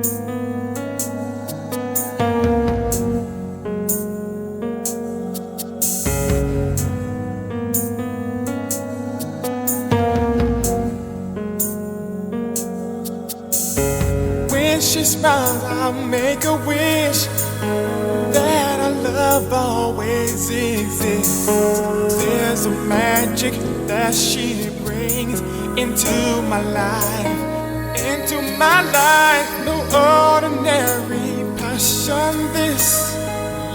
When she smiles, I'll make a wish that our love always exists. There's a magic that she brings into my life, into my life. No ordinary passion, this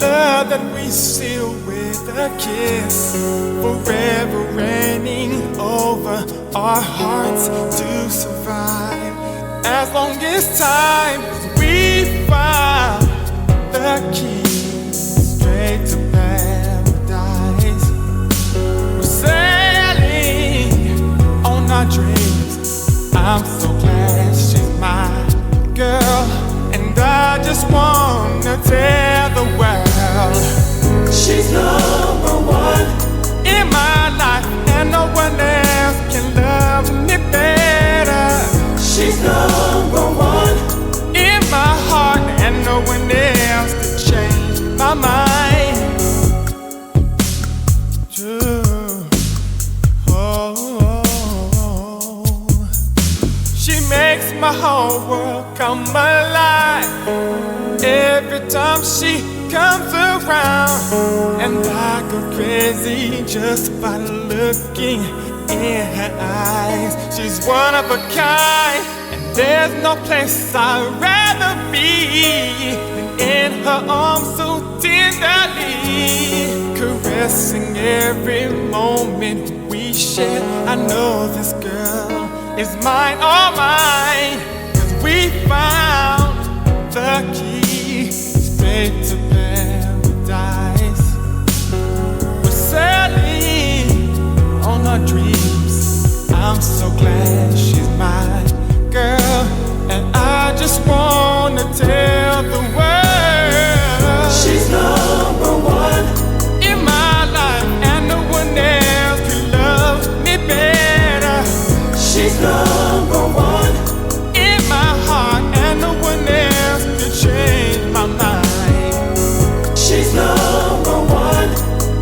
love that we seal with a kiss, forever reigning over our hearts to survive. As long as time, we found the key straight to paradise. We're sailing on our dreams. I'm so glad she's my girl, and I just wanna tell the world she's number one in my life, and no one else can love me better. She's number one in my heart, and no one else could change my mind. She makes my whole world come alive every time she comes around, and I go crazy just by looking in her eyes. She's one of a kind, and there's no place I'd rather be than in her arms so tenderly, caressing every moment we share. I know this girl is mine, all mine, 'cause we found the key straight to paradise. We're sailing on our dreams. I'm so glad she's my girl, and I just wanna tell the world she's number one in my life, and no one else can love me better. She's number one in my heart, and no one else can change my mind. She's number one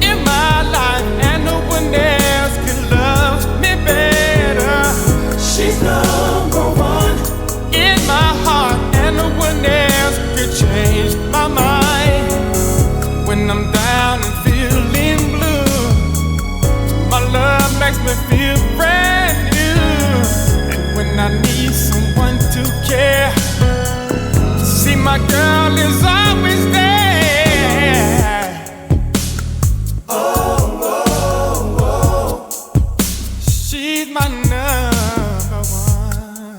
in my life, and no one else can love me better. She's number one in my heart, and no one else could change my mind. When I'm down and feeling blue, my love makes me feel brand new. And when I need someone to care, see, my girl is always there. Oh, oh, oh. She's my number one.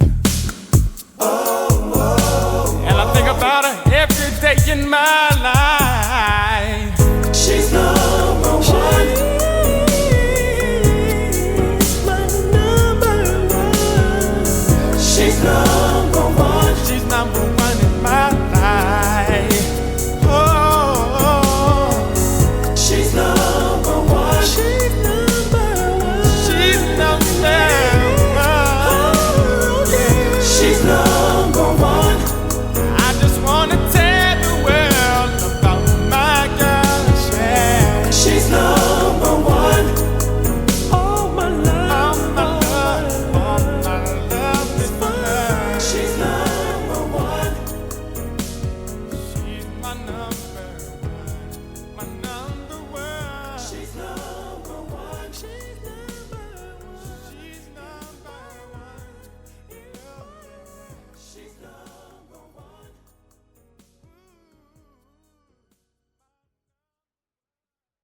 Oh, oh. And I think about her every day in my life.